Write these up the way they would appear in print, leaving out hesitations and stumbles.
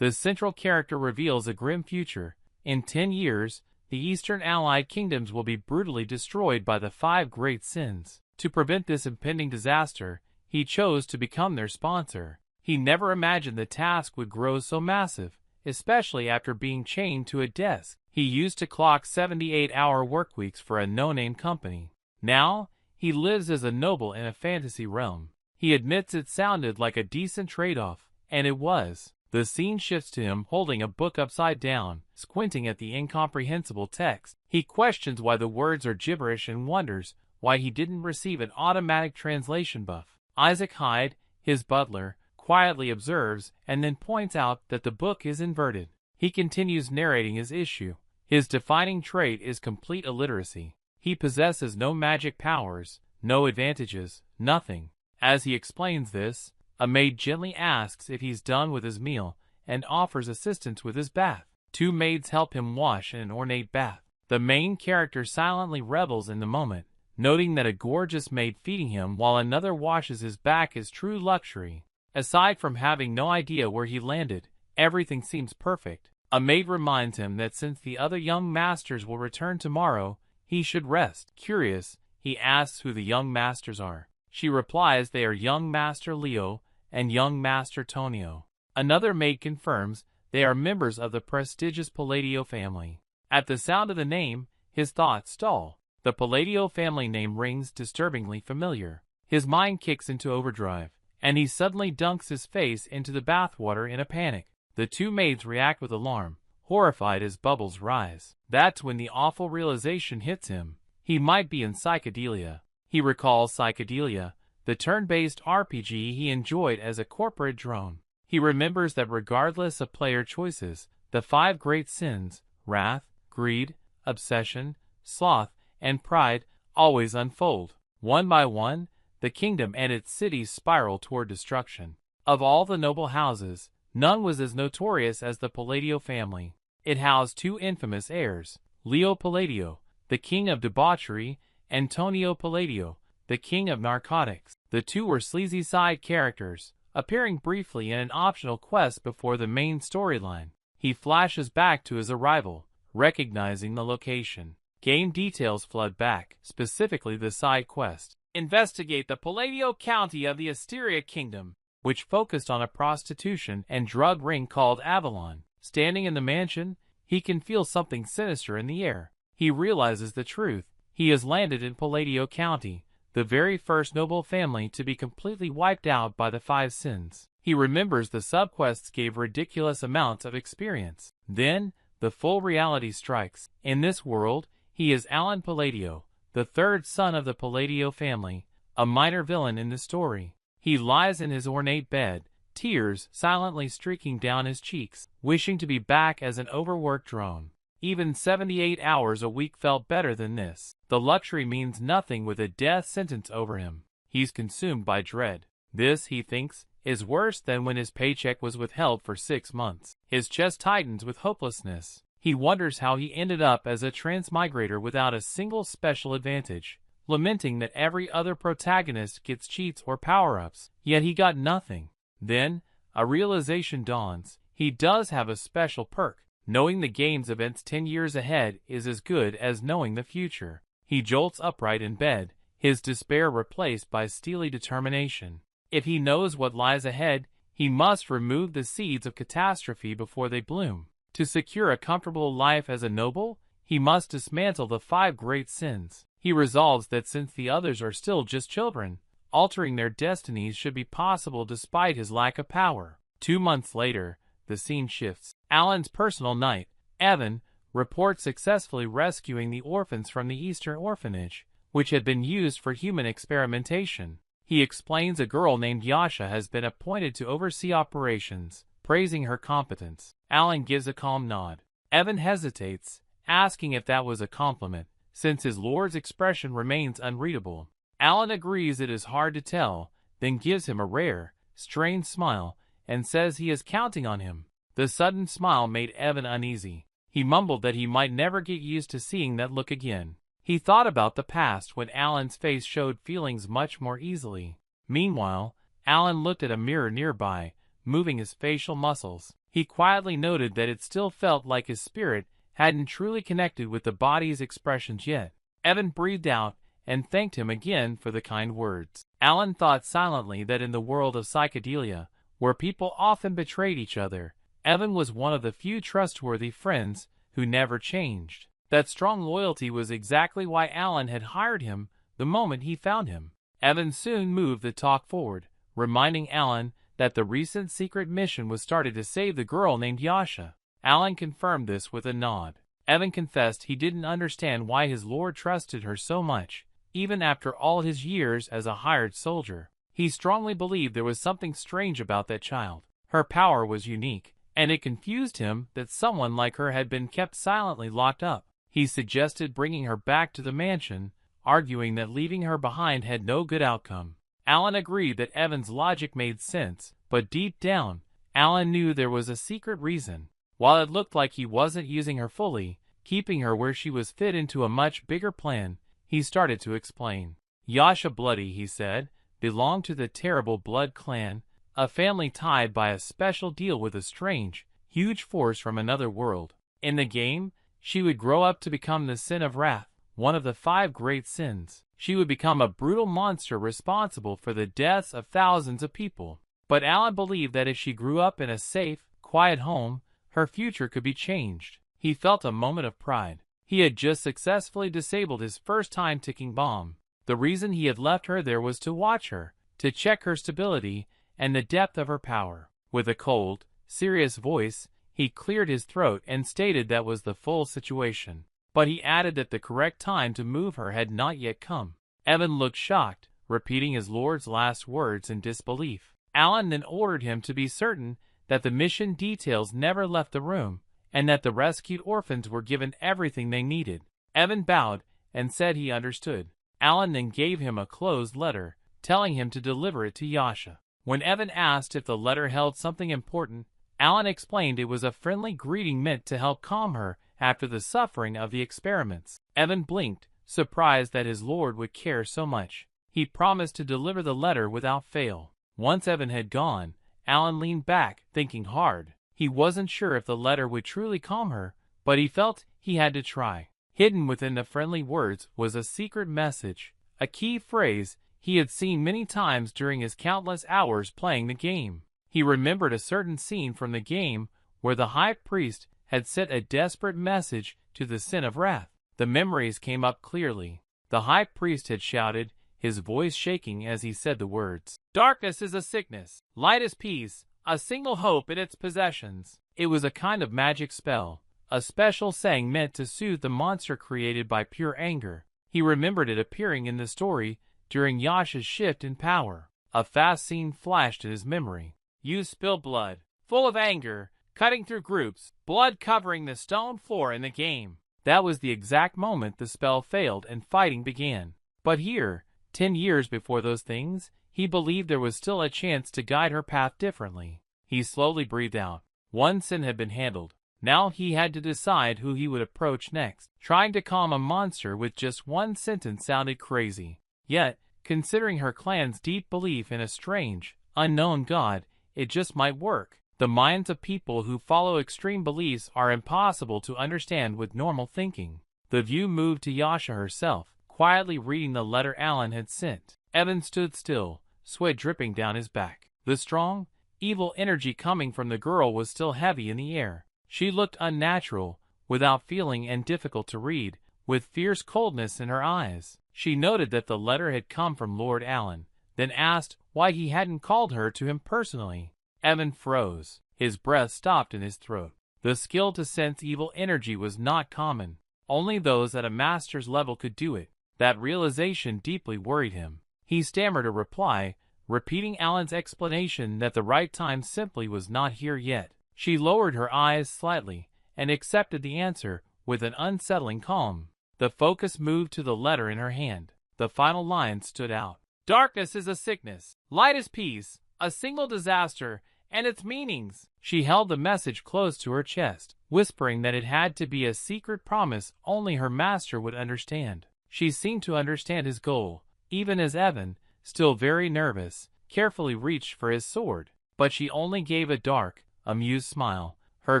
The central character reveals a grim future. In 10 years, the Eastern Allied kingdoms will be brutally destroyed by the 5 great sins. To prevent this impending disaster, he chose to become their sponsor. He never imagined the task would grow so massive, especially after being chained to a desk. He used to clock 78-hour workweeks for a no-name company. Now, he lives as a noble in a fantasy realm. He admits it sounded like a decent trade-off, and it was. The scene shifts to him holding a book upside down, squinting at the incomprehensible text. He questions why the words are gibberish and wonders why he didn't receive an automatic translation buff. Isaac Hyde, his butler, quietly observes and then points out that the book is inverted. He continues narrating his issue. His defining trait is complete illiteracy. He possesses no magic powers, no advantages, nothing. As he explains this, a maid gently asks if he's done with his meal and offers assistance with his bath. 2 maids help him wash in an ornate bath. The main character silently revels in the moment, noting that a gorgeous maid feeding him while another washes his back is true luxury. Aside from having no idea where he landed, everything seems perfect. A maid reminds him that since the other young masters will return tomorrow, he should rest. Curious, he asks who the young masters are. She replies they are young Master Leo and young Master Tonio. Another maid confirms they are members of the prestigious Palladio family. At the sound of the name, his thoughts stall. The Palladio family name rings disturbingly familiar. His mind kicks into overdrive, and he suddenly dunks his face into the bathwater in a panic. The 2 maids react with alarm, horrified as bubbles rise. That's when the awful realization hits him. He might be in psychedelia. He recalls Psychedelia, the turn-based RPG he enjoyed as a corporate drone. He remembers that regardless of player choices, the 5 great sins, wrath, greed, obsession, sloth, and pride, always unfold. One by one, the kingdom and its cities spiral toward destruction. Of all the noble houses, none was as notorious as the Palladio family. It housed 2 infamous heirs, Leo Palladio, the king of debauchery, and Tonio Palladio, the king of narcotics. The 2 were sleazy side characters, appearing briefly in an optional quest before the main storyline. He flashes back to his arrival, recognizing the location. Game details flood back, specifically the side quest. Investigate the Palladio County of the Asteria Kingdom, which focused on a prostitution and drug ring called Avalon. Standing in the mansion, he can feel something sinister in the air. He realizes the truth. He has landed in Palladio County, the very first noble family to be completely wiped out by the 5 sins. He remembers the subquests gave ridiculous amounts of experience. Then, the full reality strikes. In this world, he is Alan Palladio, the 3rd son of the Palladio family, a minor villain in the story. He lies in his ornate bed, tears silently streaking down his cheeks, wishing to be back as an overworked drone. Even 78 hours a week felt better than this. The luxury means nothing with a death sentence over him. He's consumed by dread. This, he thinks, is worse than when his paycheck was withheld for 6 months. His chest tightens with hopelessness. He wonders how he ended up as a transmigrator without a single special advantage, lamenting that every other protagonist gets cheats or power-ups, yet he got nothing. Then, a realization dawns. He does have a special perk. Knowing the game's events 10 years ahead is as good as knowing the future. He jolts upright in bed, his despair replaced by steely determination. If he knows what lies ahead, he must remove the seeds of catastrophe before they bloom. To secure a comfortable life as a noble, he must dismantle the 5 great sins. He resolves that since the others are still just children, altering their destinies should be possible despite his lack of power. 2 months later, the scene shifts. Alan's personal knight, Evan, reports successfully rescuing the orphans from the Eastern orphanage, which had been used for human experimentation. He explains a girl named Yasha has been appointed to oversee operations, praising her competence. Alan gives a calm nod. Evan hesitates, asking if that was a compliment, since his lord's expression remains unreadable. Alan agrees it is hard to tell, then gives him a rare, strained smile, and says he is counting on him. The sudden smile made Evan uneasy. He mumbled that he might never get used to seeing that look again. He thought about the past when Alan's face showed feelings much more easily. Meanwhile, Alan looked at a mirror nearby, moving his facial muscles. He quietly noted that it still felt like his spirit hadn't truly connected with the body's expressions yet. Evan breathed out and thanked him again for the kind words. Alan thought silently that in the world of psychedelia, where people often betrayed each other, Evan was one of the few trustworthy friends who never changed. That strong loyalty was exactly why Alan had hired him the moment he found him. Evan soon moved the talk forward, reminding Alan that the recent secret mission was started to save the girl named Yasha. Alan confirmed this with a nod. Evan confessed he didn't understand why his lord trusted her so much, even after all his years as a hired soldier. He strongly believed there was something strange about that child. Her power was unique, and it confused him that someone like her had been kept silently locked up. He suggested bringing her back to the mansion, arguing that leaving her behind had no good outcome. Alan agreed that Evan's logic made sense, but deep down, Alan knew there was a secret reason. While it looked like he wasn't using her fully, keeping her where she was fit into a much bigger plan, he started to explain. Yasha Bloody, he said, belonged to the terrible Blood clan, a family tied by a special deal with a strange, huge force from another world. In the game, she would grow up to become the Sin of Wrath, one of the 5 great sins. She would become a brutal monster responsible for the deaths of thousands of people. But Alan believed that if she grew up in a safe, quiet home, her future could be changed. He felt a moment of pride. He had just successfully disabled his first time-ticking bomb. The reason he had left her there was to watch her, to check her stability and the depth of her power. With a cold, serious voice, he cleared his throat and stated that was the full situation. But he added that the correct time to move her had not yet come. Evan looked shocked, repeating his lord's last words in disbelief. Alan then ordered him to be certain that the mission details never left the room, and that the rescued orphans were given everything they needed. Evan bowed and said he understood. Alan then gave him a closed letter, telling him to deliver it to Yasha. When Evan asked if the letter held something important, Alan explained it was a friendly greeting meant to help calm her after the suffering of the experiments. Evan blinked, surprised that his lord would care so much. He promised to deliver the letter without fail. Once Evan had gone, Alan leaned back, thinking hard. He wasn't sure if the letter would truly calm her, but he felt he had to try. Hidden within the friendly words was a secret message, a key phrase he had seen many times during his countless hours playing the game. He remembered a certain scene from the game where the high priest had sent a desperate message to the Sin of Wrath. The memories came up clearly. The high priest had shouted, his voice shaking as he said the words, "Darkness is a sickness, light is peace, a single hope in its possessions." It was a kind of magic spell, a special saying meant to soothe the monster created by pure anger. He remembered it appearing in the story during Yasha's shift in power. A fast scene flashed in his memory. You spill blood, full of anger, cutting through groups, blood covering the stone floor in the game. That was the exact moment the spell failed and fighting began. But here, 10 years before those things, he believed there was still a chance to guide her path differently. He slowly breathed out. One sin had been handled. Now he had to decide who he would approach next. Trying to calm a monster with just one sentence sounded crazy. Yet, considering her clan's deep belief in a strange, unknown god, it just might work. The minds of people who follow extreme beliefs are impossible to understand with normal thinking. The view moved to Yasha herself, quietly reading the letter Alan had sent. Evan stood still, sweat dripping down his back. The strong, evil energy coming from the girl was still heavy in the air. She looked unnatural, without feeling and difficult to read, with fierce coldness in her eyes. She noted that the letter had come from Lord Alan, then asked why he hadn't called her to him personally. Evan froze. His breath stopped in his throat. The skill to sense evil energy was not common. Only those at a master's level could do it. That realization deeply worried him. He stammered a reply, repeating Alan's explanation that the right time simply was not here yet. She lowered her eyes slightly and accepted the answer with an unsettling calm. The focus moved to the letter in her hand. The final line stood out. Darkness is a sickness, light is peace, a single disaster, and its meanings. She held the message close to her chest, whispering that it had to be a secret promise only her master would understand. She seemed to understand his goal, even as Evan, still very nervous, carefully reached for his sword. But she only gave a dark, amused smile, her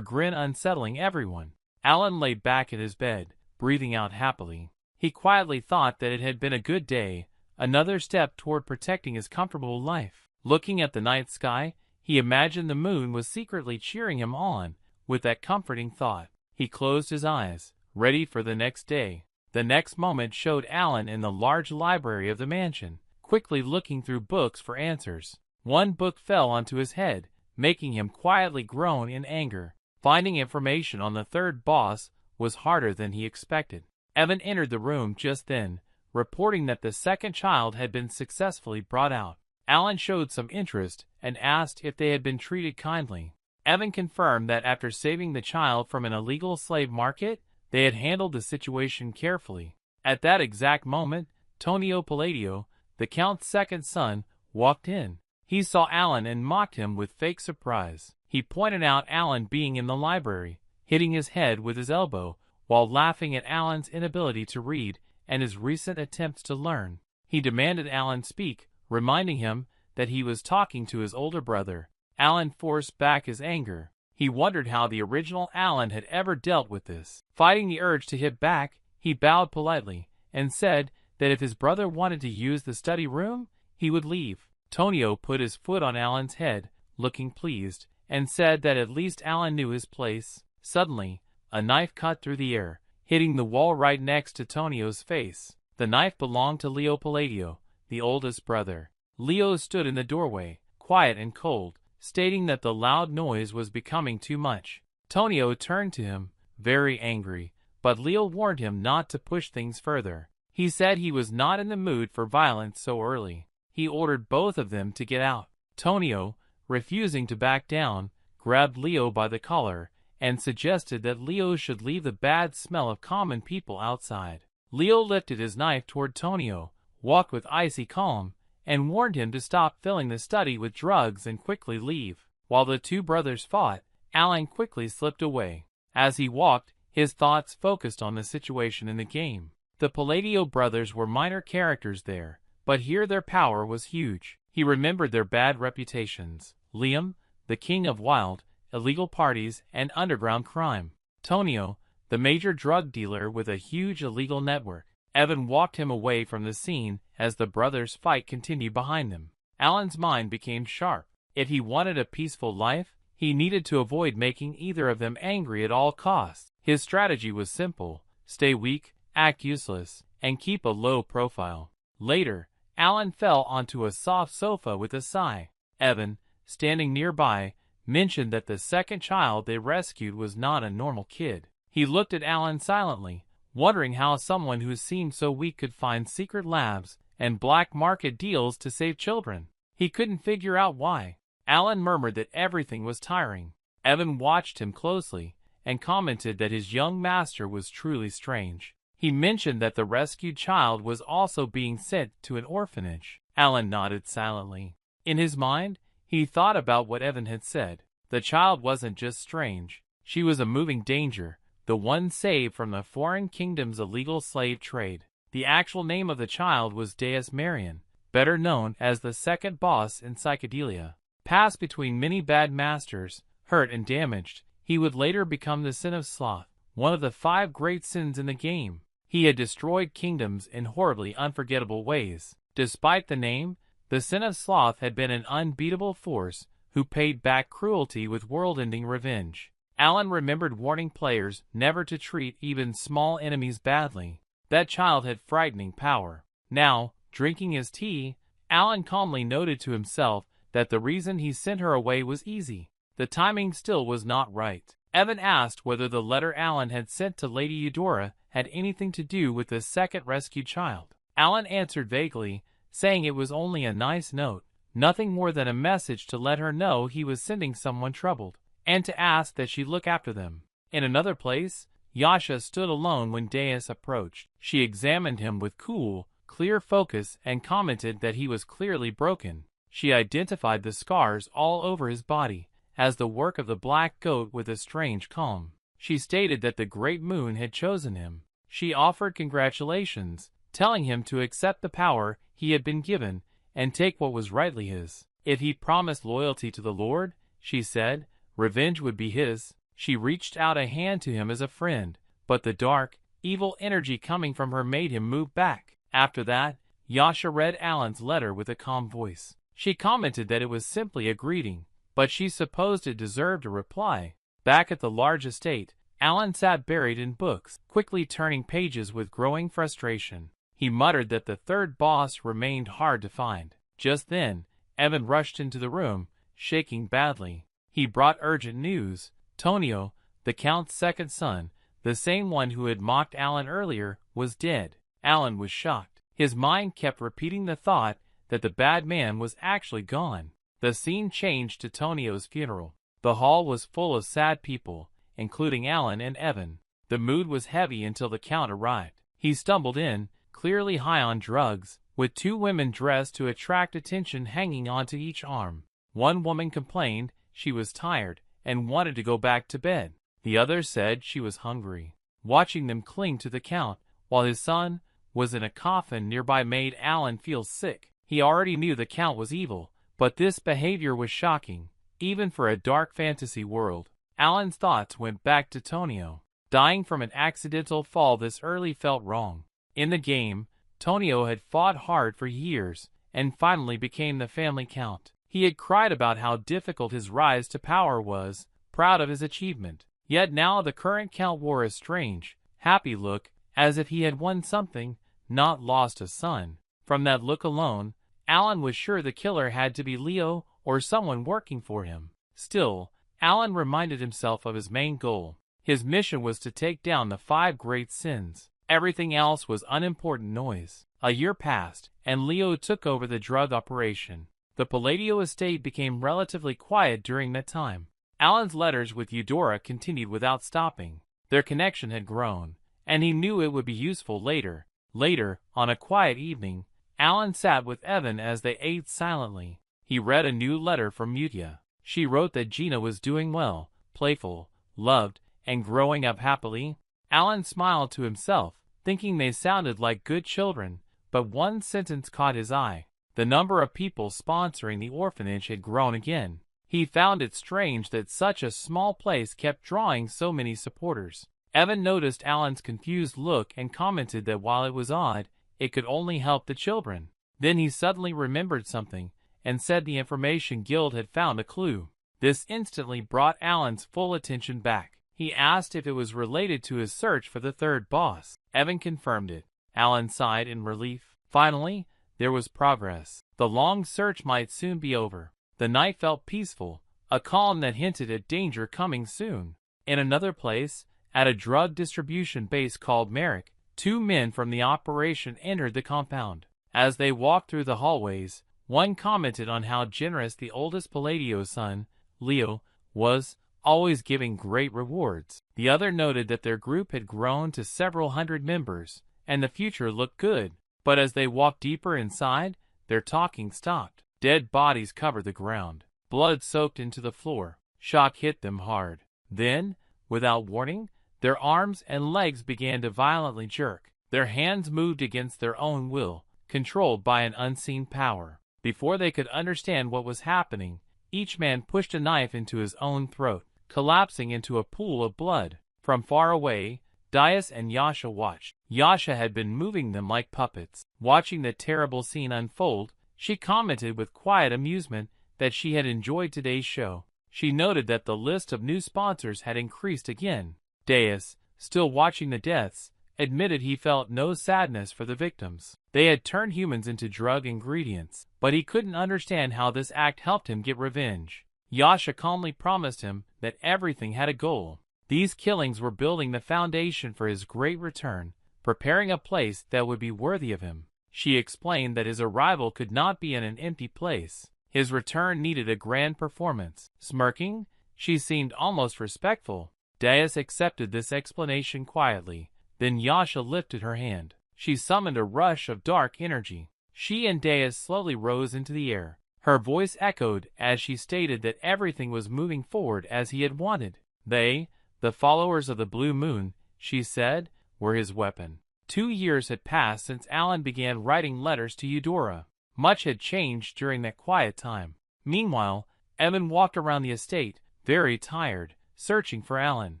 grin unsettling everyone. Alan lay back in his bed, breathing out happily. He quietly thought that it had been a good day, another step toward protecting his comfortable life. Looking at the night sky, he imagined the moon was secretly cheering him on. With that comforting thought, he closed his eyes, ready for the next day. The next moment showed Alan in the large library of the mansion, quickly looking through books for answers. One book fell onto his head, making him quietly groan in anger. Finding information on the third boss was harder than he expected. Evan entered the room just then, reporting that the second child had been successfully brought out. Alan showed some interest and asked if they had been treated kindly. Evan confirmed that after saving the child from an illegal slave market, they had handled the situation carefully. At that exact moment, Tonio Palladio, the Count's second son, walked in. He saw Alan and mocked him with fake surprise. He pointed out Alan being in the library, hitting his head with his elbow, while laughing at Alan's inability to read and his recent attempts to learn. He demanded Alan speak, reminding him that he was talking to his older brother. Alan forced back his anger. He wondered how the original Alan had ever dealt with this. Fighting the urge to hit back, he bowed politely and said that if his brother wanted to use the study room, he would leave. Tonio put his foot on Alan's head, looking pleased, and said that at least Alan knew his place. Suddenly, a knife cut through the air, hitting the wall right next to Tonio's face. The knife belonged to Leo Palladio, the oldest brother. Leo stood in the doorway, quiet and cold, stating that the loud noise was becoming too much. Tonio turned to him, very angry, but Leo warned him not to push things further. He said he was not in the mood for violence so early. He ordered both of them to get out. Tonio, refusing to back down, grabbed Leo by the collar and suggested that Leo should leave the bad smell of common people outside. Leo lifted his knife toward Tonio, walked with icy calm, and warned him to stop filling the study with drugs and quickly leave. While the two brothers fought, Alan quickly slipped away. As he walked, his thoughts focused on the situation in the game. The Palladio brothers were minor characters there, but here their power was huge. He remembered their bad reputations: Liam, the king of wild, illegal parties and underground crime; Tonio, the major drug dealer with a huge illegal network. Evan walked him away from the scene as the brothers' fight continued behind them. Alan's mind became sharp. If he wanted a peaceful life, he needed to avoid making either of them angry at all costs. His strategy was simple: stay weak, act useless, and keep a low profile. Later, Alan fell onto a soft sofa with a sigh. Evan, standing nearby, mentioned that the second child they rescued was not a normal kid. He looked at Alan silently, wondering how someone who seemed so weak could find secret labs and black market deals to save children. He couldn't figure out why. Alan murmured that everything was tiring. Evan watched him closely and commented that his young master was truly strange. He mentioned that the rescued child was also being sent to an orphanage. Alan nodded silently. In his mind, he thought about what Evan had said. The child wasn't just strange. She was a moving danger, the one saved from the foreign kingdom's illegal slave trade. The actual name of the child was Deus Marion, better known as the second boss in Psychedelia. Passed between many bad masters, hurt and damaged, he would later become the Sin of Sloth, one of the 5 great sins in the game. He had destroyed kingdoms in horribly unforgettable ways. Despite the name, the Sin of Sloth had been an unbeatable force who paid back cruelty with world-ending revenge. Alan remembered warning players never to treat even small enemies badly. That child had frightening power. Now, drinking his tea, Alan calmly noted to himself that the reason he sent her away was easy. The timing still was not right. Evan asked whether the letter Alan had sent to Lady Eudora had anything to do with the second rescued child. Alan answered vaguely, saying it was only a nice note, nothing more than a message to let her know he was sending someone troubled, and to ask that she look after them. In another place, Yasha stood alone when Deus approached. She examined him with cool, clear focus and commented that he was clearly broken. She identified the scars all over his body as the work of the black goat with a strange calm. She stated that the great moon had chosen him. She offered congratulations, telling him to accept the power he had been given and take what was rightly his. If he promised loyalty to the Lord, she said, revenge would be his. She reached out a hand to him as a friend, but the dark, evil energy coming from her made him move back. After that, Yasha read Alan's letter with a calm voice. She commented that it was simply a greeting, but she supposed it deserved a reply. Back at the large estate, Alan sat buried in books, quickly turning pages with growing frustration. He muttered that the third boss remained hard to find. Just then, Evan rushed into the room, shaking badly. He brought urgent news. Tonio, the Count's second son, the same one who had mocked Alan earlier, was dead. Alan was shocked. His mind kept repeating the thought that the bad man was actually gone. The scene changed to Tonio's funeral. The hall was full of sad people, including Alan and Evan. The mood was heavy until the Count arrived. He stumbled in, clearly high on drugs, with two women dressed to attract attention hanging onto each arm. One woman complained she was tired and wanted to go back to bed. The other said she was hungry. Watching them cling to the Count while his son was in a coffin nearby made Alan feel sick. He already knew the Count was evil, but this behavior was shocking, even for a dark fantasy world. Alan's thoughts went back to Tonio. Dying from an accidental fall this early felt wrong. In the game, Tonio had fought hard for years and finally became the family Count. He had cried about how difficult his rise to power was, proud of his achievement. Yet now the current Count wore a strange, happy look, as if he had won something, not lost a son. From that look alone, Alan was sure the killer had to be Leo or someone working for him. Still, Alan reminded himself of his main goal. His mission was to take down the 5 great sins. Everything else was unimportant noise. A year passed, and Leo took over the drug operation. The Palladio estate became relatively quiet during that time. Alan's letters with Eudora continued without stopping. Their connection had grown, and he knew it would be useful later. Later, on a quiet evening, Alan sat with Evan as they ate silently. He read a new letter from Mutia. She wrote that Gina was doing well, playful, loved, and growing up happily. Alan smiled to himself, thinking they sounded like good children, but one sentence caught his eye. The number of people sponsoring the orphanage had grown again. He found it strange that such a small place kept drawing so many supporters. Evan noticed Alan's confused look and commented that while it was odd, it could only help the children. Then he suddenly remembered something and said the information guild had found a clue. This instantly brought Alan's full attention back. He asked if it was related to his search for the third boss. Evan confirmed it. Alan sighed in relief. Finally, there was progress. The long search might soon be over. The night felt peaceful, a calm that hinted at danger coming soon. In another place, at a drug distribution base called Merrick, 2 men from the operation entered the compound. As they walked through the hallways, one commented on how generous the oldest Palladio son, Leo, was, always giving great rewards. The other noted that their group had grown to several hundred members, and the future looked good. But as they walked deeper inside, their talking stopped. Dead bodies covered the ground. Blood soaked into the floor. Shock hit them hard. Then, without warning, their arms and legs began to violently jerk. Their hands moved against their own will, controlled by an unseen power. Before they could understand what was happening, each man pushed a knife into his own throat, collapsing into a pool of blood. From far away, Dias and Yasha watched. Yasha had been moving them like puppets. Watching the terrible scene unfold, she commented with quiet amusement that she had enjoyed today's show. She noted that the list of new sponsors had increased again. Dias, still watching the deaths, admitted he felt no sadness for the victims. They had turned humans into drug ingredients, but he couldn't understand how this act helped him get revenge. Yasha calmly promised him that everything had a goal. These killings were building the foundation for his great return, preparing a place that would be worthy of him. She explained that his arrival could not be in an empty place. His return needed a grand performance. Smirking, she seemed almost respectful. Dias accepted this explanation quietly. Then Yasha lifted her hand. She summoned a rush of dark energy. She and Dias slowly rose into the air. Her voice echoed as she stated that everything was moving forward as he had wanted. They, the followers of the Blue Moon, she said, were his weapon. 2 years had passed since Alan began writing letters to Eudora. Much had changed during that quiet time. Meanwhile, Evan walked around the estate, very tired, searching for Alan.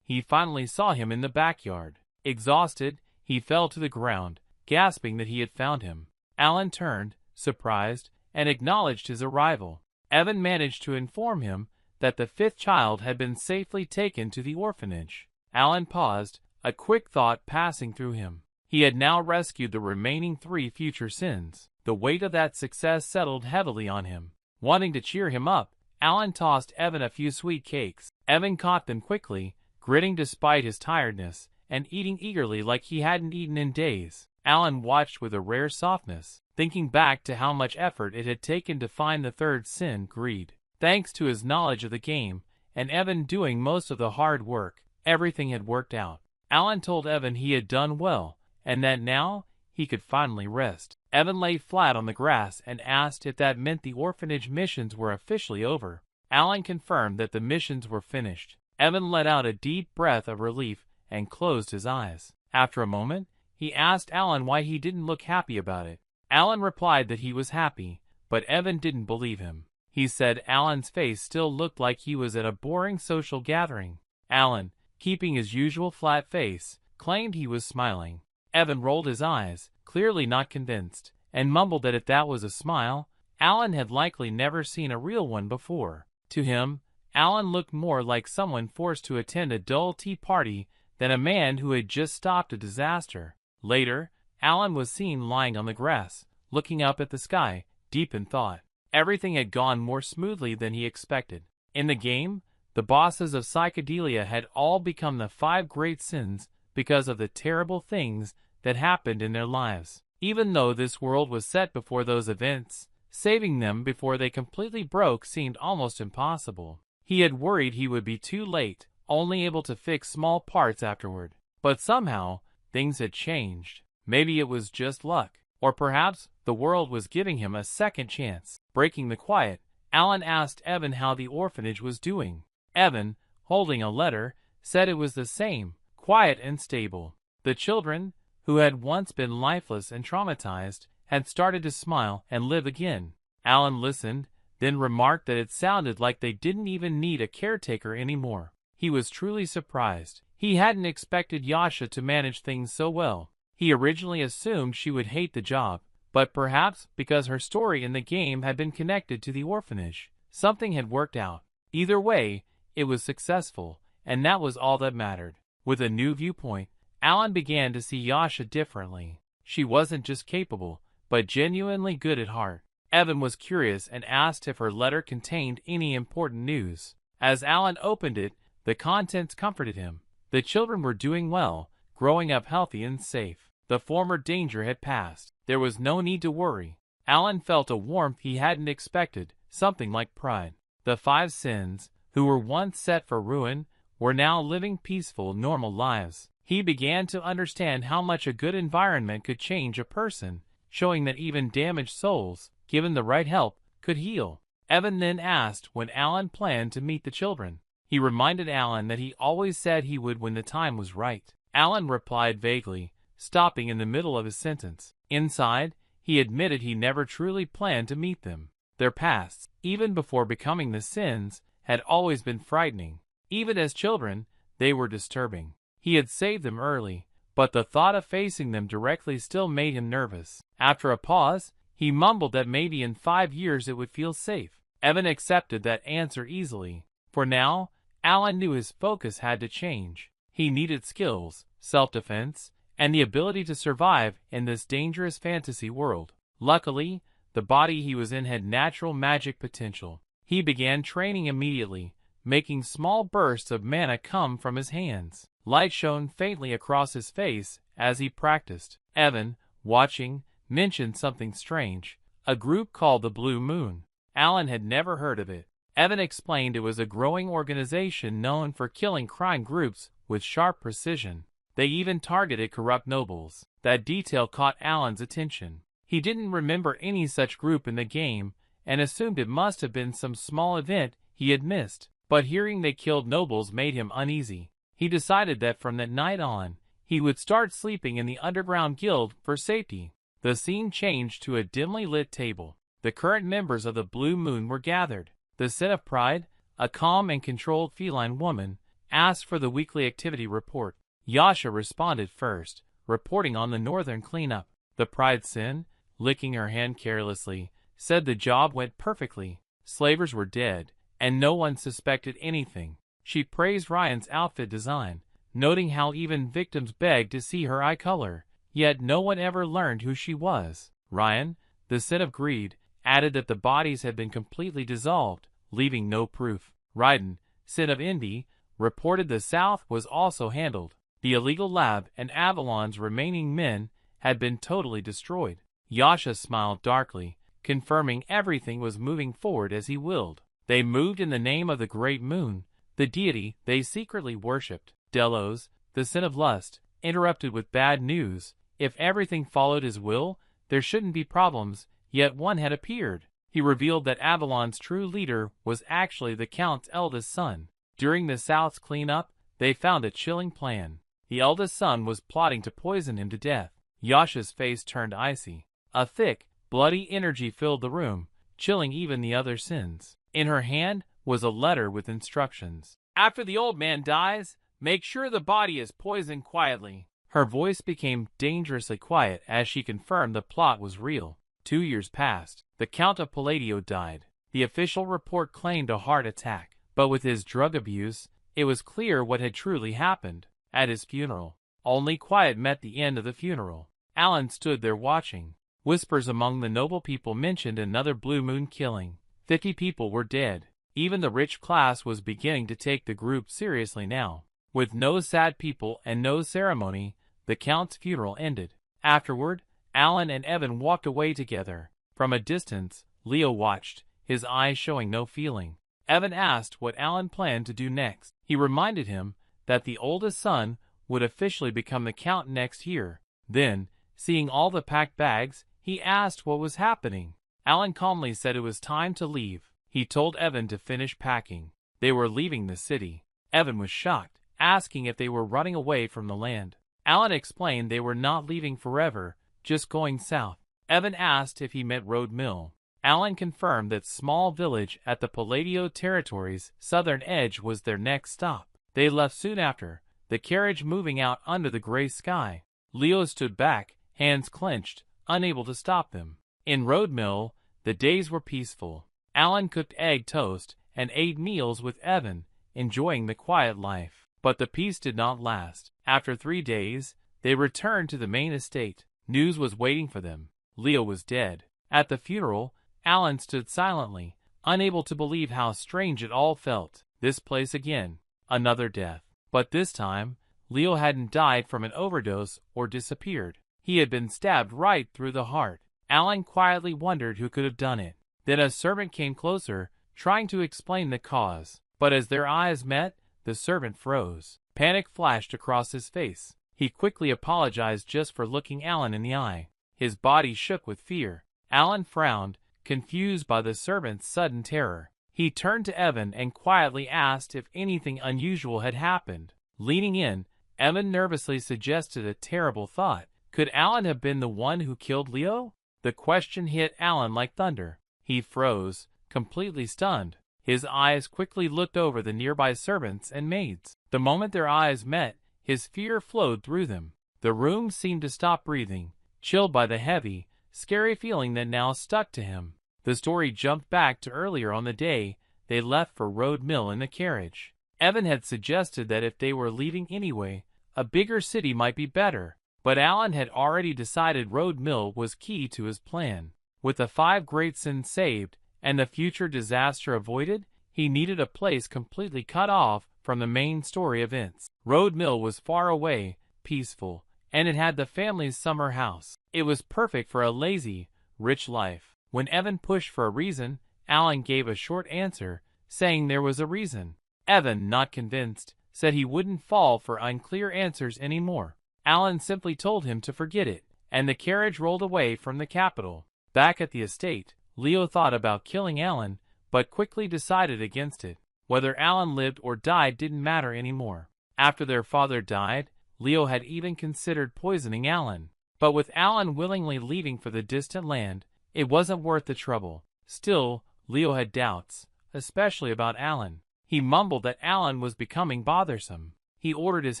He finally saw him in the backyard. Exhausted, he fell to the ground, gasping that he had found him. Alan turned, surprised, and acknowledged his arrival. Evan managed to inform him that the fifth child had been safely taken to the orphanage. Alan paused, a quick thought passing through him. He had now rescued the remaining 3 future sins. The weight of that success settled heavily on him. Wanting to cheer him up, Alan tossed Evan a few sweet cakes. Evan caught them quickly, grinning despite his tiredness, and eating eagerly like he hadn't eaten in days. Alan watched with a rare softness, thinking back to how much effort it had taken to find the third sin, greed. Thanks to his knowledge of the game, and Evan doing most of the hard work, everything had worked out. Alan told Evan he had done well, and that now he could finally rest. Evan lay flat on the grass and asked if that meant the orphanage missions were officially over. Alan confirmed that the missions were finished. Evan let out a deep breath of relief and closed his eyes. After a moment, he asked Alan why he didn't look happy about it. Alan replied that he was happy, but Evan didn't believe him. He said Alan's face still looked like he was at a boring social gathering. Alan, keeping his usual flat face, claimed he was smiling. Evan rolled his eyes, clearly not convinced, and mumbled that if that was a smile, Alan had likely never seen a real one before. To him, Alan looked more like someone forced to attend a dull tea party than a man who had just stopped a disaster. Later, Alan was seen lying on the grass, looking up at the sky, deep in thought. Everything had gone more smoothly than he expected. In the game, the bosses of psychedelia had all become the 5 great sins because of the terrible things that happened in their lives. Even though this world was set before those events, saving them before they completely broke seemed almost impossible. He had worried he would be too late, only able to fix small parts afterward. But somehow, things had changed. Maybe it was just luck. Or perhaps the world was giving him a second chance. Breaking the quiet, Alan asked Evan how the orphanage was doing. Evan, holding a letter, said it was the same, quiet and stable. The children, who had once been lifeless and traumatized, had started to smile and live again. Alan listened, then remarked that it sounded like they didn't even need a caretaker anymore. He was truly surprised. He hadn't expected Yasha to manage things so well. He originally assumed she would hate the job, but perhaps because her story in the game had been connected to the orphanage, something had worked out. Either way, it was successful, and that was all that mattered. With a new viewpoint, Alan began to see Yasha differently. She wasn't just capable, but genuinely good at heart. Evan was curious and asked if her letter contained any important news. As Alan opened it, the contents comforted him. The children were doing well, growing up healthy and safe. The former danger had passed. There was no need to worry. Alan felt a warmth he hadn't expected, something like pride. The 5 sins, who were once set for ruin, were now living peaceful, normal lives. He began to understand how much a good environment could change a person, showing that even damaged souls, given the right help, could heal. Evan then asked when Alan planned to meet the children. He reminded Alan that he always said he would when the time was right. Alan replied vaguely, stopping in the middle of his sentence. Inside, he admitted he never truly planned to meet them. Their pasts, even before becoming the sins, had always been frightening. Even as children, they were disturbing. He had saved them early, but the thought of facing them directly still made him nervous. After a pause, he mumbled that maybe in 5 years it would feel safe. Evan accepted that answer easily. For now, Alan knew his focus had to change. He needed skills, self-defense, and the ability to survive in this dangerous fantasy world. Luckily, the body he was in had natural magic potential. He began training immediately, making small bursts of mana come from his hands. Light shone faintly across his face as he practiced. Evan, watching, mentioned something strange, a group called the Blue Moon. Alan had never heard of it. Evan explained it was a growing organization known for killing crime groups with sharp precision. They even targeted corrupt nobles. That detail caught Alan's attention. He didn't remember any such group in the game and assumed it must have been some small event he had missed. But hearing they killed nobles made him uneasy. He decided that from that night on, he would start sleeping in the underground guild for safety. The scene changed to a dimly lit table. The current members of the Blue Moon were gathered. The sin of pride, a calm and controlled feline woman, asked for the weekly activity report. Yasha responded first, reporting on the northern cleanup. The pride sin, licking her hand carelessly, said the job went perfectly. Slavers were dead, and no one suspected anything. She praised Ryan's outfit design, noting how even victims begged to see her eye color, yet no one ever learned who she was. Ryan, the sin of greed, added that the bodies had been completely dissolved, leaving no proof. Ryden, sin of Indy, reported the South was also handled. The illegal lab and Avalon's remaining men had been totally destroyed. Yasha smiled darkly, confirming everything was moving forward as he willed. They moved in the name of the Great Moon, the deity they secretly worshipped. Delos, the sin of lust, interrupted with bad news. If everything followed his will, there shouldn't be problems, yet one had appeared. He revealed that Avalon's true leader was actually the Count's eldest son. During the South's cleanup, they found a chilling plan. The eldest son was plotting to poison him to death. Yasha's face turned icy. A thick, bloody energy filled the room, chilling even the other sins. In her hand was a letter with instructions. After the old man dies, make sure the body is poisoned quietly. Her voice became dangerously quiet as she confirmed the plot was real. 2 years passed. The Count of Palladio died. The official report claimed a heart attack, but with his drug abuse, it was clear what had truly happened. At his funeral, only quiet met the end of the funeral. Alan stood there watching. Whispers among the noble people mentioned another Blue Moon killing. 50 people were dead. Even the rich class was beginning to take the group seriously now. With no sad people and no ceremony, the Count's funeral ended. Afterward, Alan and Evan walked away together. From a distance, Leo watched, his eyes showing no feeling. Evan asked what Alan planned to do next. He reminded him that the oldest son would officially become the Count next year. Then, seeing all the packed bags, he asked what was happening. Alan calmly said it was time to leave. He told Evan to finish packing. They were leaving the city. Evan was shocked, asking if they were running away from the land. Alan explained they were not leaving forever, just going south. Evan asked if he meant Road Mill. Alan confirmed that small village at the Palladio territory's southern edge was their next stop. They left soon after, the carriage moving out under the gray sky. Leo stood back, hands clenched, unable to stop them. In Road Mill, the days were peaceful. Alan cooked egg toast and ate meals with Evan, enjoying the quiet life. But the peace did not last. After 3 days, they returned to the main estate. News was waiting for them. Leo was dead. At the funeral, Alan stood silently, unable to believe how strange it all felt. This place again. Another death. But this time, Leo hadn't died from an overdose or disappeared. He had been stabbed right through the heart. Alan quietly wondered who could have done it. Then a servant came closer, trying to explain the cause. But as their eyes met, the servant froze. Panic flashed across his face. He quickly apologized just for looking Alan in the eye. His body shook with fear. Alan frowned, confused by the servant's sudden terror. He turned to Evan and quietly asked if anything unusual had happened. Leaning in, Evan nervously suggested a terrible thought. Could Alan have been the one who killed Leo? The question hit Alan like thunder. He froze, completely stunned. His eyes quickly looked over the nearby servants and maids. The moment their eyes met, his fear flowed through them. The room seemed to stop breathing, chilled by the heavy, scary feeling that now stuck to him. The story jumped back to earlier on the day they left for Road Mill in the carriage. Evan had suggested that if they were leaving anyway, a bigger city might be better. But Alan had already decided Road Mill was key to his plan. With the 5 great sins saved and the future disaster avoided, he needed a place completely cut off from the main story events. Road Mill was far away, peaceful, and it had the family's summer house. It was perfect for a lazy, rich life. When Evan pushed for a reason, Alan gave a short answer, saying there was a reason. Evan, not convinced, said he wouldn't fall for unclear answers anymore. Alan simply told him to forget it, and the carriage rolled away from the capital. Back at the estate, Leo thought about killing Alan, but quickly decided against it. Whether Alan lived or died didn't matter anymore. After their father died, Leo had even considered poisoning Alan. But with Alan willingly leaving for the distant land, it wasn't worth the trouble. Still, Leo had doubts, especially about Alan. He mumbled that Alan was becoming bothersome. He ordered his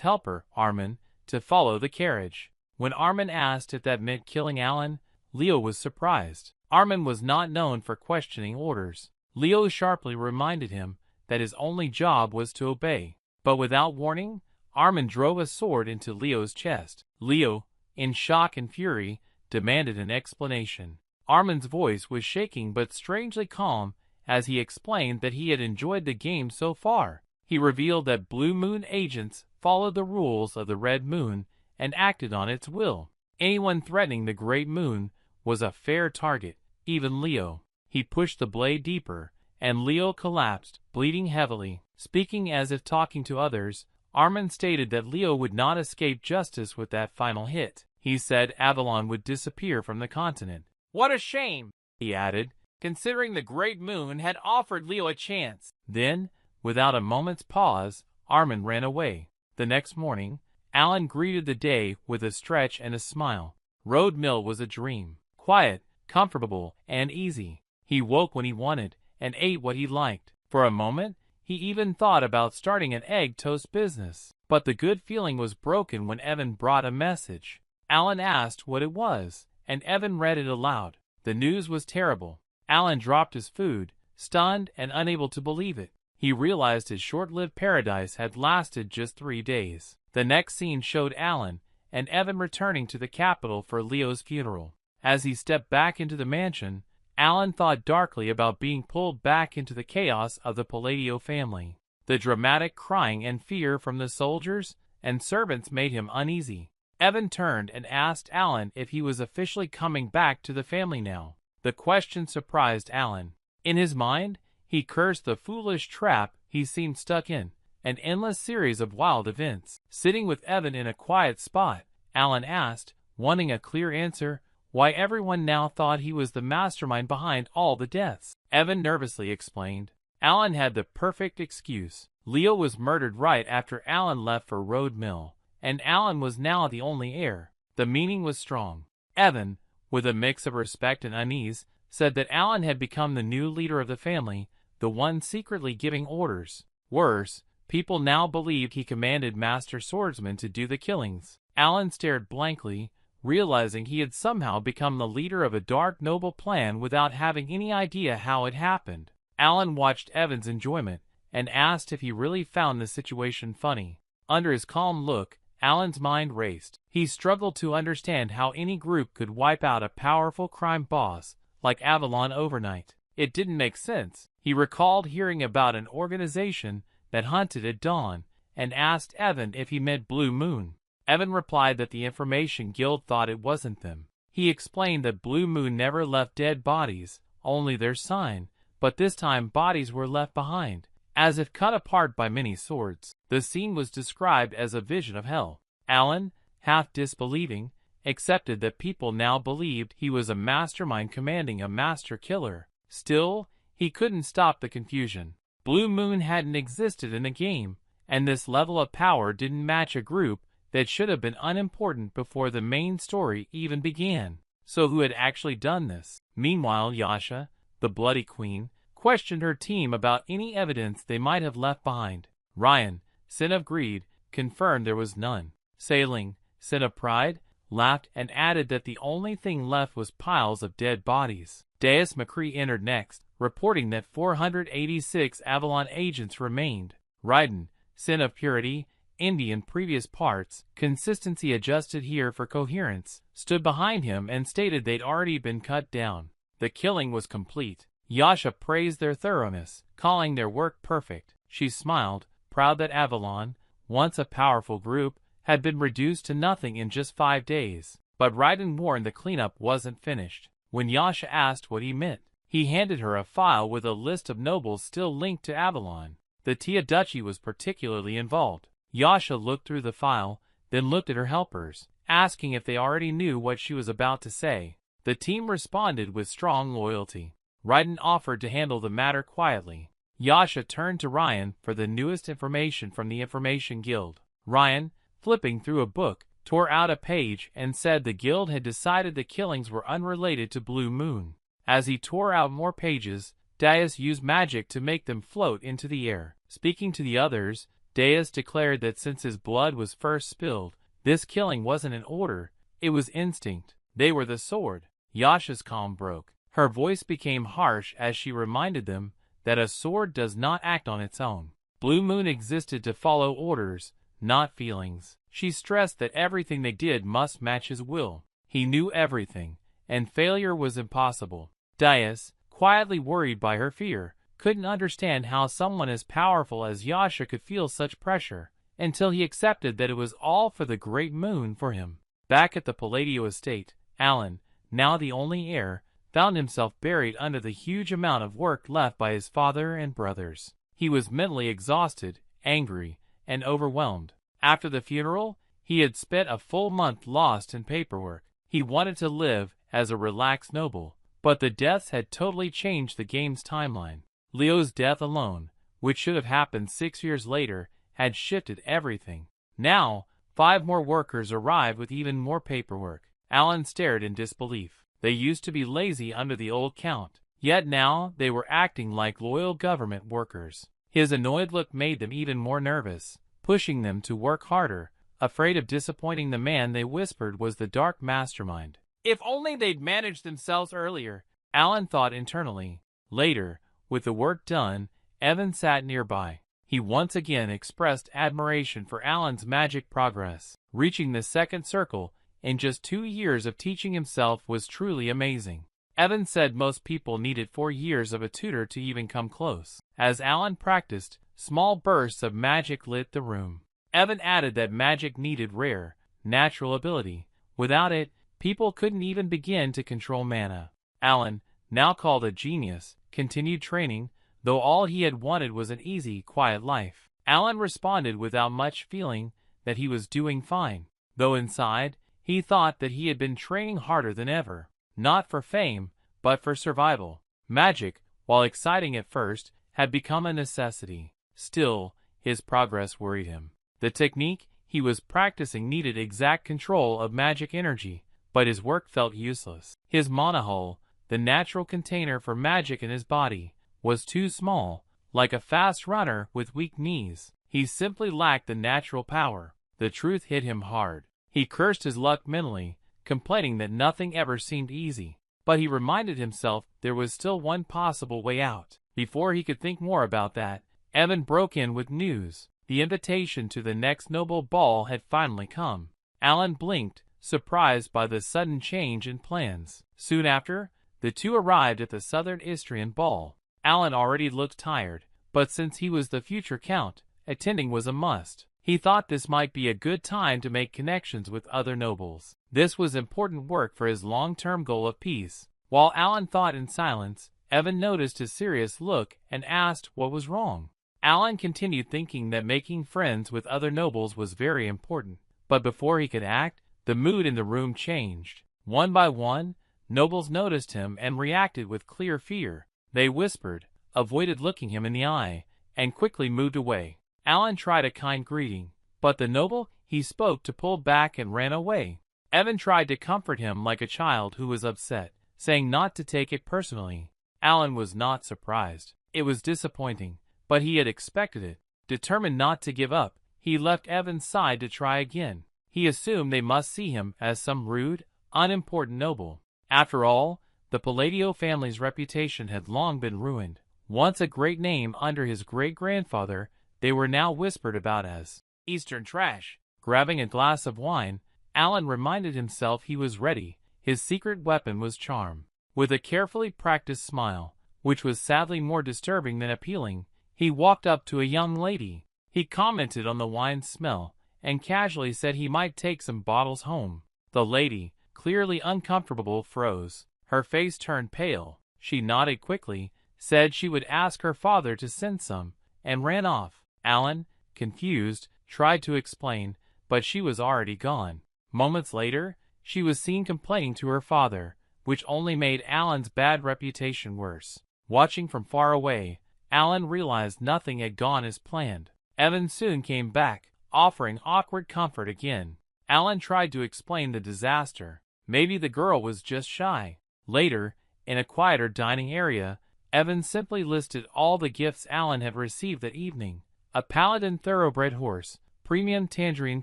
helper, Armin, to follow the carriage. When Armin asked if that meant killing Alan, Leo was surprised. Armin was not known for questioning orders. Leo sharply reminded him that his only job was to obey. But without warning, Armin drove a sword into Leo's chest. Leo, in shock and fury, demanded an explanation. Armin's voice was shaking but strangely calm as he explained that he had enjoyed the game so far. He revealed that Blue Moon agents followed the rules of the Red Moon and acted on its will. Anyone threatening the Great Moon was a fair target, even Leo. He pushed the blade deeper, and Leo collapsed, bleeding heavily. Speaking as if talking to others, Armin stated that Leo would not escape justice with that final hit. He said Avalon would disappear from the continent. "What a shame," he added, considering the Great Moon had offered Leo a chance. Then, without a moment's pause, Armin ran away. The next morning, Alan greeted the day with a stretch and a smile. Road Mill was a dream. Quiet, comfortable, and easy. He woke when he wanted and ate what he liked. For a moment, he even thought about starting an egg toast business. But the good feeling was broken when Evan brought a message. Alan asked what it was, and Evan read it aloud. The news was terrible. Alan dropped his food, stunned and unable to believe it. He realized his short-lived paradise had lasted just 3 days. The next scene showed Alan and Evan returning to the capital for Leo's funeral. As he stepped back into the mansion, Alan thought darkly about being pulled back into the chaos of the Palladio family. The dramatic crying and fear from the soldiers and servants made him uneasy. Evan turned and asked Alan if he was officially coming back to the family now. The question surprised Alan. In his mind, he cursed the foolish trap he seemed stuck in, an endless series of wild events. Sitting with Evan in a quiet spot, Alan asked, wanting a clear answer, why everyone now thought he was the mastermind behind all the deaths. Evan nervously explained. Alan had the perfect excuse. Leo was murdered right after Alan left for Road Mill, and Alan was now the only heir. The meaning was strong. Evan, with a mix of respect and unease, said that Alan had become the new leader of the family, the one secretly giving orders. Worse, people now believed he commanded Master Swordsman to do the killings. Alan stared blankly, realizing he had somehow become the leader of a dark, noble plan without having any idea how it happened. Alan watched Evan's enjoyment and asked if he really found the situation funny. Under his calm look, Alan's mind raced. He struggled to understand how any group could wipe out a powerful crime boss like Avalon overnight. It didn't make sense. He recalled hearing about an organization that hunted at dawn and asked Evan if he meant Blue Moon. Evan replied that the Information Guild thought it wasn't them. He explained that Blue Moon never left dead bodies, only their sign, but this time bodies were left behind, as if cut apart by many swords. The scene was described as a vision of hell. Alan, half disbelieving, accepted that people now believed he was a mastermind commanding a master killer. Still, he couldn't stop the confusion. Blue Moon hadn't existed in the game, and this level of power didn't match a group that should have been unimportant before the main story even began. So who had actually done this? Meanwhile, Yasha, the Bloody Queen, questioned her team about any evidence they might have left behind. Ryan, sin of greed, confirmed there was none. Sailing, sin of pride, laughed and added that the only thing left was piles of dead bodies. Deus McCree entered next, reporting that 486 Avalon agents remained. Raiden, sin of purity, Indian previous parts, consistency adjusted here for coherence, stood behind him and stated they'd already been cut down. The killing was complete. Yasha praised their thoroughness, calling their work perfect. She smiled, proud that Avalon, once a powerful group, had been reduced to nothing in just 5 days. But Raiden warned the cleanup wasn't finished. When Yasha asked what he meant, he handed her a file with a list of nobles still linked to Avalon. The Tia Duchy was particularly involved. Yasha looked through the file, then looked at her helpers, asking if they already knew what she was about to say. The team responded with strong loyalty. Raiden offered to handle the matter quietly. Yasha turned to Ryan for the newest information from the Information Guild. Ryan, flipping through a book, tore out a page and said the guild had decided the killings were unrelated to Blue Moon. As he tore out more pages, Dais used magic to make them float into the air. Speaking to the others, Dais declared that since his blood was first spilled, this killing wasn't an order, it was instinct. They were the sword. Yasha's calm broke. Her voice became harsh as she reminded them that a sword does not act on its own. Blue Moon existed to follow orders, not feelings. She stressed that everything they did must match his will. He knew everything, and failure was impossible. Dais, quietly worried by her fear, couldn't understand how someone as powerful as Yasha could feel such pressure, until he accepted that it was all for the Great Moon for him. Back at the Palladio estate, Alan, now the only heir, found himself buried under the huge amount of work left by his father and brothers. He was mentally exhausted, angry, and overwhelmed. After the funeral, he had spent a full month lost in paperwork. He wanted to live as a relaxed noble, but the deaths had totally changed the game's timeline. Leo's death alone, which should have happened 6 years later, had shifted everything. Now, 5 more workers arrived with even more paperwork. Alan stared in disbelief. They used to be lazy under the old count, yet now they were acting like loyal government workers. His annoyed look made them even more nervous, pushing them to work harder, afraid of disappointing the man they whispered was the dark mastermind. If only they'd managed themselves earlier, Alan thought internally. Later, with the work done, Evan sat nearby. He once again expressed admiration for Alan's magic progress. Reaching the second circle in just 2 years of teaching himself was truly amazing. Evan said most people needed 4 years of a tutor to even come close. As Alan practiced, small bursts of magic lit the room. Evan added that magic needed rare, natural ability. Without it, people couldn't even begin to control mana. Alan, now called a genius, continued training, though all he had wanted was an easy, quiet life. Alan responded without much feeling that he was doing fine, though inside, he thought that he had been training harder than ever, not for fame, but for survival. Magic, while exciting at first, had become a necessity. Still, his progress worried him. The technique he was practicing needed exact control of magic energy, but his work felt useless. His mana hull, the natural container for magic in his body, was too small, like a fast runner with weak knees. He simply lacked the natural power. The truth hit him hard. He cursed his luck mentally, complaining that nothing ever seemed easy. But he reminded himself there was still one possible way out. Before he could think more about that, Evan broke in with news. The invitation to the next noble ball had finally come. Alan blinked, surprised by the sudden change in plans. Soon after, the two arrived at the Southern Istrian ball. Alan already looked tired, but since he was the future count, attending was a must. He thought this might be a good time to make connections with other nobles. This was important work for his long-term goal of peace. While Alan thought in silence, Evan noticed his serious look and asked what was wrong. Alan continued thinking that making friends with other nobles was very important, but before he could act, the mood in the room changed. One by one, nobles noticed him and reacted with clear fear. They whispered, avoided looking him in the eye, and quickly moved away. Alan tried a kind greeting, but the noble he spoke to pulled back and ran away. Evan tried to comfort him like a child who was upset, saying not to take it personally. Alan was not surprised. It was disappointing, but he had expected it. Determined not to give up, he left Evan's side to try again. He assumed they must see him as some rude, unimportant noble. After all, the Palladio family's reputation had long been ruined. Once a great name under his great-grandfather, they were now whispered about as Eastern trash. Grabbing a glass of wine, Alan reminded himself he was ready. His secret weapon was charm. With a carefully practiced smile, which was sadly more disturbing than appealing, he walked up to a young lady. He commented on the wine's smell, and casually said he might take some bottles home. The lady, clearly uncomfortable, froze. Her face turned pale. She nodded quickly, said she would ask her father to send some, and ran off. Alan, confused, tried to explain, but she was already gone. Moments later, she was seen complaining to her father, which only made Alan's bad reputation worse. Watching from far away, Alan realized nothing had gone as planned. Evan soon came back, offering awkward comfort again. Alan tried to explain the disaster. Maybe the girl was just shy. Later, in a quieter dining area, Evan simply listed all the gifts Alan had received that evening: a Paladin thoroughbred horse, premium tangerine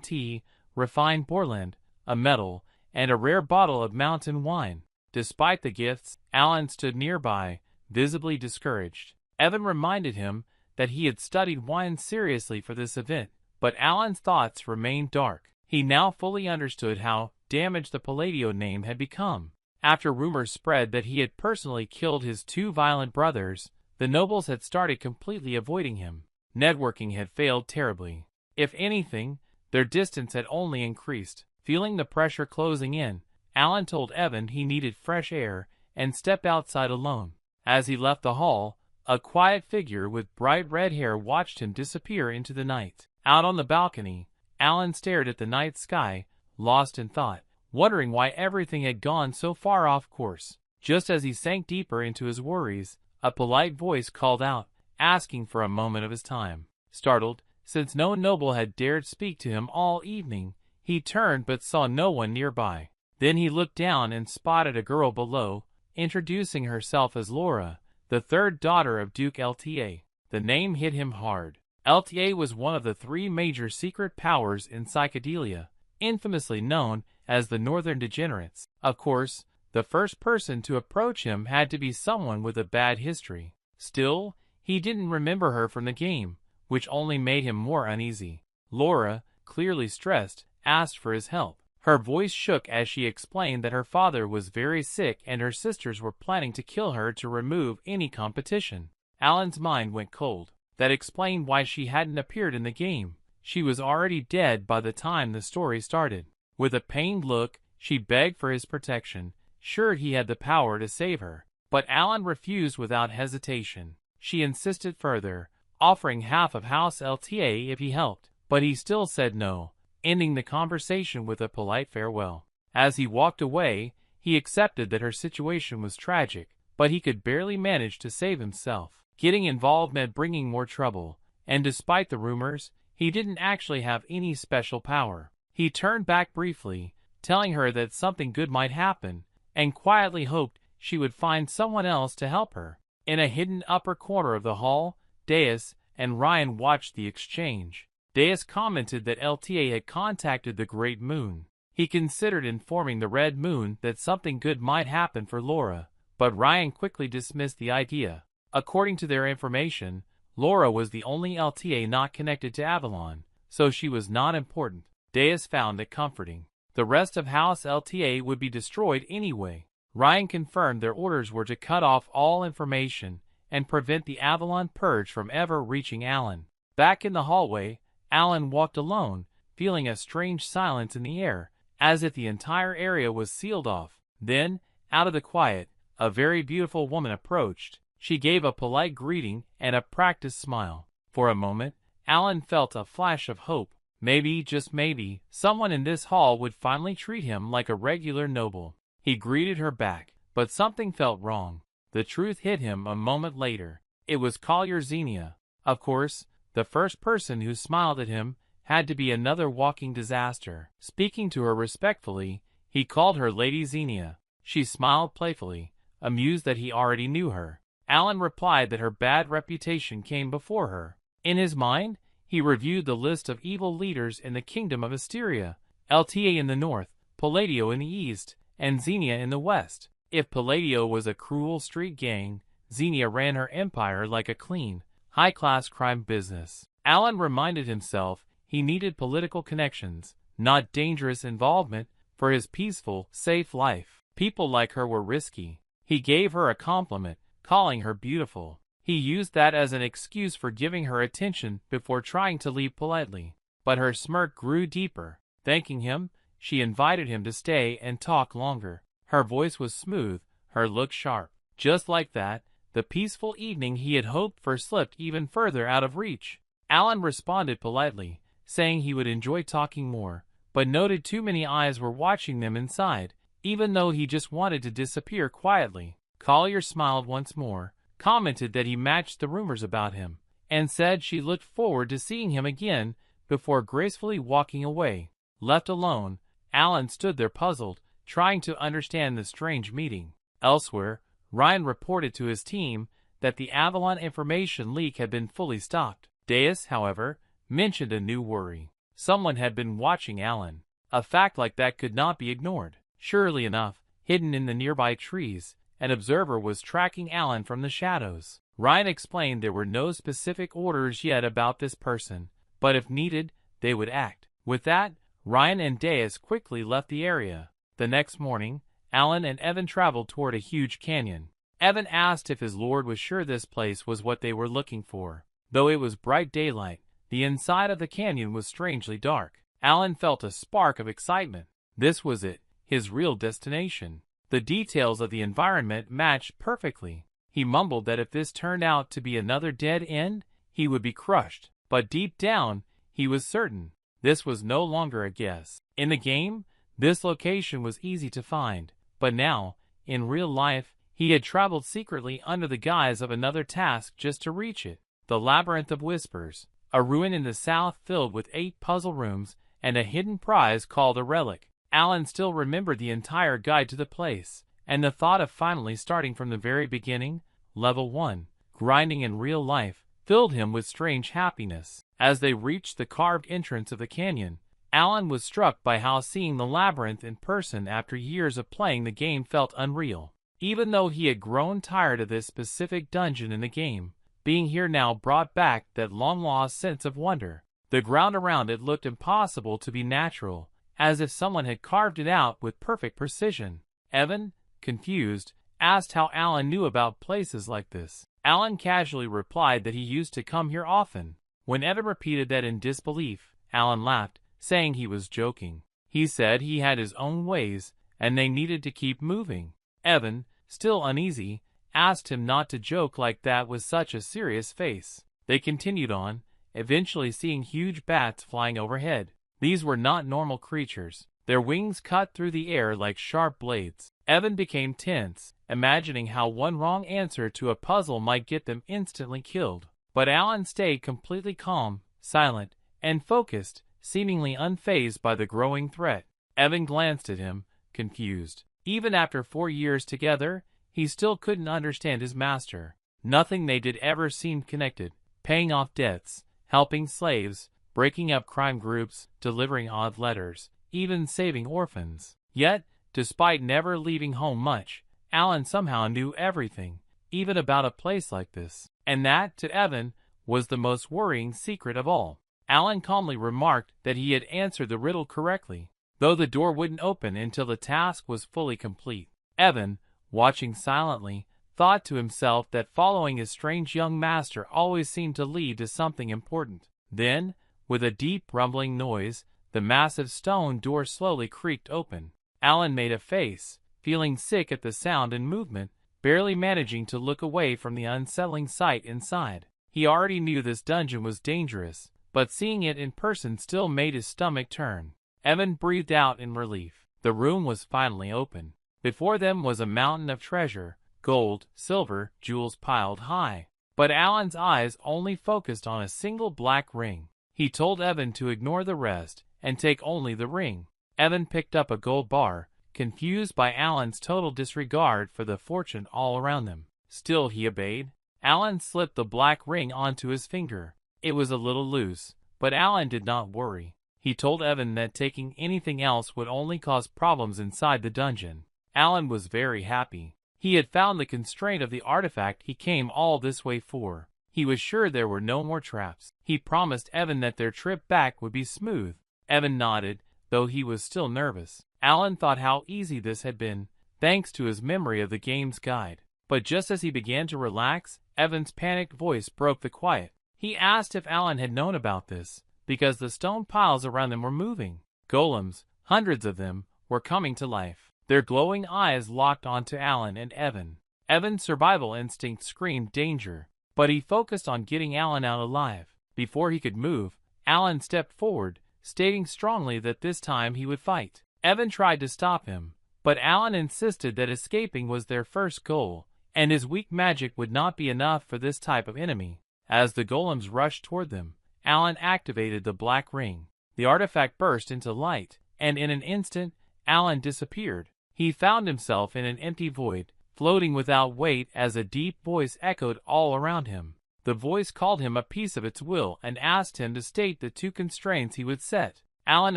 tea, refined Borland, a medal, and a rare bottle of mountain wine. Despite the gifts, Alan stood nearby, visibly discouraged. Evan reminded him that he had studied wine seriously for this event, but Alan's thoughts remained dark. He now fully understood how damaged the Palladio name had become. After rumors spread that he had personally killed his two violent brothers, the nobles had started completely avoiding him. Networking had failed terribly. If anything, their distance had only increased. Feeling the pressure closing in, Alan told Evan he needed fresh air and stepped outside alone. As he left the hall, a quiet figure with bright red hair watched him disappear into the night. Out on the balcony, Alan stared at the night sky, lost in thought, wondering why everything had gone so far off course. Just as he sank deeper into his worries, a polite voice called out, asking for a moment of his time. Startled, since no noble had dared speak to him all evening, he turned but saw no one nearby. Then he looked down and spotted a girl below, introducing herself as Laura, the third daughter of Duke Lta. The name hit him hard. Lta was one of the three major secret powers in psychedelia, infamously known as the Northern Degenerates. Of course, the first person to approach him had to be someone with a bad history. Still, he didn't remember her from the game, which only made him more uneasy. Laura, clearly stressed, asked for his help. Her voice shook as she explained that her father was very sick and her sisters were planning to kill her to remove any competition. Alan's mind went cold. That explained why she hadn't appeared in the game. She was already dead by the time the story started. With a pained look, she begged for his protection, sure he had the power to save her. But Alan refused without hesitation. She insisted further, offering half of House Lta if he helped, but he still said no, ending the conversation with a polite farewell. As he walked away, he accepted that her situation was tragic, but he could barely manage to save himself. Getting involved meant bringing more trouble, and despite the rumors, he didn't actually have any special power. He turned back briefly, telling her that something good might happen, and quietly hoped she would find someone else to help her. In a hidden upper corner of the hall, Deus and Ryan watched the exchange. Deus commented that Lta had contacted the Great Moon. He considered informing the Red Moon that something good might happen for Laura, but Ryan quickly dismissed the idea. According to their information, Laura was the only Lta not connected to Avalon, so she was not important. Deus found it comforting. The rest of House Lta would be destroyed anyway. Ryan confirmed their orders were to cut off all information and prevent the Avalon Purge from ever reaching Alan. Back in the hallway, Alan walked alone, feeling a strange silence in the air, as if the entire area was sealed off. Then, out of the quiet, a very beautiful woman approached. She gave a polite greeting and a practiced smile. For a moment, Alan felt a flash of hope. Maybe, just maybe, someone in this hall would finally treat him like a regular noble. He greeted her back, but something felt wrong. The truth hit him a moment later. It was Collier Xenia. Of course, the first person who smiled at him had to be another walking disaster. Speaking to her respectfully, he called her Lady Xenia. She smiled playfully, amused that he already knew her. Alan replied that her bad reputation came before her. In his mind, he reviewed the list of evil leaders in the kingdom of Asteria: Lta in the north, Palladio in the east, and Xenia in the west. If Palladio was a cruel street gang, Xenia ran her empire like a clean, high-class crime business. Alan reminded himself he needed political connections, not dangerous involvement, for his peaceful, safe life. People like her were risky. He gave her a compliment, calling her beautiful. He used that as an excuse for giving her attention before trying to leave politely. But her smirk grew deeper. Thanking him, she invited him to stay and talk longer. Her voice was smooth, her look sharp. Just like that, the peaceful evening he had hoped for slipped even further out of reach. Alan responded politely, saying he would enjoy talking more, but noted too many eyes were watching them inside, even though he just wanted to disappear quietly. Collier smiled once more, commented that he matched the rumors about him, and said she looked forward to seeing him again before gracefully walking away. Left alone, Alan stood there puzzled, trying to understand the strange meeting. Elsewhere, Ryan reported to his team that the Avalon information leak had been fully stopped. Deus, however, mentioned a new worry. Someone had been watching Alan. A fact like that could not be ignored. Surely enough, hidden in the nearby trees, an observer was tracking Alan from the shadows. Ryan explained there were no specific orders yet about this person, but if needed, they would act. With that, Ryan and Deus quickly left the area. The next morning, Alan and Evan traveled toward a huge canyon. Evan asked if his lord was sure this place was what they were looking for. Though it was bright daylight, the inside of the canyon was strangely dark. Alan felt a spark of excitement. This was it, his real destination. The details of the environment matched perfectly. He mumbled that if this turned out to be another dead end, he would be crushed. But deep down, he was certain. This was no longer a guess. In the game, this location was easy to find. But now, in real life, he had traveled secretly under the guise of another task just to reach it. The Labyrinth of Whispers, a ruin in the south filled with 8 puzzle rooms and a hidden prize called a relic. Alan still remembered the entire guide to the place, and the thought of finally starting from the very beginning, level 1, grinding in real life, filled him with strange happiness. As they reached the carved entrance of the canyon, Alan was struck by how seeing the labyrinth in person after years of playing the game felt unreal. Even though he had grown tired of this specific dungeon in the game, being here now brought back that long-lost sense of wonder. The ground around it looked impossible to be natural, as if someone had carved it out with perfect precision. Evan, confused, asked how Alan knew about places like this. Alan casually replied that he used to come here often. When Evan repeated that in disbelief, Alan laughed, saying he was joking. He said he had his own ways, and they needed to keep moving. Evan, still uneasy, asked him not to joke like that with such a serious face. They continued on, eventually seeing huge bats flying overhead. These were not normal creatures. Their wings cut through the air like sharp blades. Evan became tense, imagining how one wrong answer to a puzzle might get them instantly killed. But Alan stayed completely calm, silent, and focused, seemingly unfazed by the growing threat. Evan glanced at him, confused. Even after 4 years together, he still couldn't understand his master. Nothing they did ever seemed connected. Paying off debts, helping slaves, breaking up crime groups, delivering odd letters, even saving orphans. Yet, despite never leaving home much, Alan somehow knew everything, even about a place like this. And that, to Evan, was the most worrying secret of all. Alan calmly remarked that he had answered the riddle correctly, though the door wouldn't open until the task was fully complete. Evan, watching silently, thought to himself that following his strange young master always seemed to lead to something important. Then, with a deep rumbling noise, the massive stone door slowly creaked open. Alan made a face, feeling sick at the sound and movement, barely managing to look away from the unsettling sight inside. He already knew this dungeon was dangerous, but seeing it in person still made his stomach turn. Evan breathed out in relief. The room was finally open. Before them was a mountain of treasure, gold, silver, jewels piled high. But Alan's eyes only focused on a single black ring. He told Evan to ignore the rest and take only the ring. Evan picked up a gold bar, confused by Alan's total disregard for the fortune all around them. Still he obeyed. Alan slipped the black ring onto his finger. It was a little loose, but Alan did not worry. He told Evan that taking anything else would only cause problems inside the dungeon. Alan was very happy. He had found the constraint of the artifact he came all this way for. He was sure there were no more traps. He promised Evan that their trip back would be smooth. Evan nodded, though he was still nervous. Alan thought how easy this had been, thanks to his memory of the game's guide. But just as he began to relax, Evan's panicked voice broke the quiet. He asked if Alan had known about this, because the stone piles around them were moving. Golems, hundreds of them, were coming to life. Their glowing eyes locked onto Alan and Evan. Evan's survival instinct screamed danger, but he focused on getting Alan out alive. Before he could move, Alan stepped forward, stating strongly that this time he would fight. Evan tried to stop him, but Alan insisted that escaping was their first goal, and his weak magic would not be enough for this type of enemy. As the golems rushed toward them, Alan activated the black ring. The artifact burst into light, and in an instant, Alan disappeared. He found himself in an empty void, floating without weight as a deep voice echoed all around him. The voice called him a piece of its will and asked him to state the 2 constraints he would set. Alan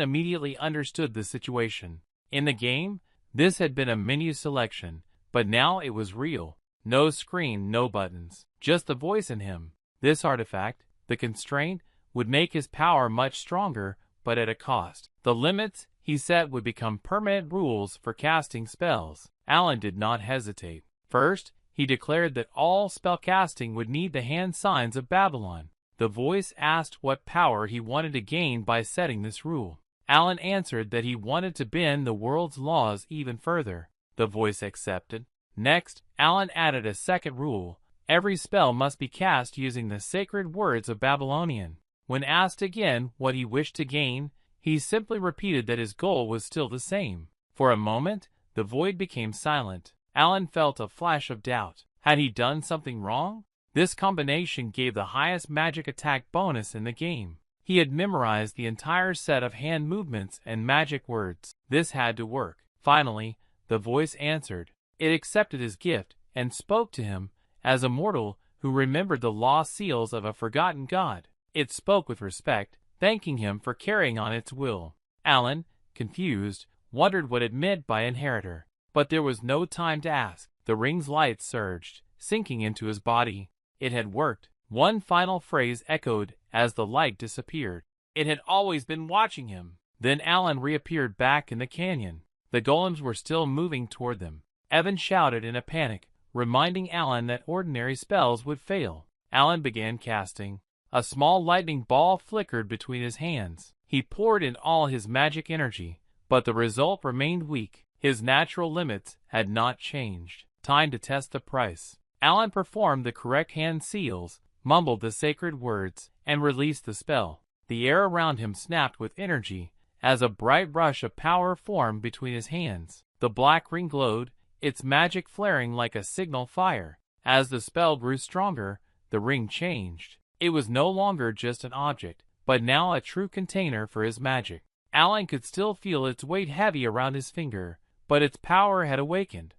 immediately understood the situation. In the game, this had been a menu selection, but now it was real. No screen, no buttons, just the voice in him. This artifact, the constraint, would make his power much stronger, but at a cost. The limits he set would become permanent rules for casting spells. Alan did not hesitate. First, he declared that all spellcasting would need the hand signs of Babylon. The voice asked what power he wanted to gain by setting this rule. Alan answered that he wanted to bend the world's laws even further. The voice accepted. Next, Alan added a second rule. Every spell must be cast using the sacred words of Babylonian. When asked again what he wished to gain, he simply repeated that his goal was still the same. For a moment, the void became silent. Alan felt a flash of doubt. Had he done something wrong? This combination gave the highest magic attack bonus in the game. He had memorized the entire set of hand movements and magic words. This had to work. Finally, the voice answered. It accepted his gift and spoke to him as a mortal who remembered the lost seals of a forgotten god. It spoke with respect, thanking him for carrying on its will. Alan, confused, wondered what it meant by inheritor. But there was no time to ask. The ring's light surged, sinking into his body. It had worked. One final phrase echoed as the light disappeared. It had always been watching him. Then Alan reappeared back in the canyon. The golems were still moving toward them. Evan shouted in a panic, reminding Alan that ordinary spells would fail. Alan began casting. A small lightning ball flickered between his hands. He poured in all his magic energy, but the result remained weak. His natural limits had not changed. Time to test the price. Alan performed the correct hand seals, mumbled the sacred words, and released the spell. The air around him snapped with energy as a bright rush of power formed between his hands. The black ring glowed, its magic flaring like a signal fire. As the spell grew stronger, the ring changed. It was no longer just an object, but now a true container for his magic. Alan could still feel its weight heavy around his finger, but its power had awakened.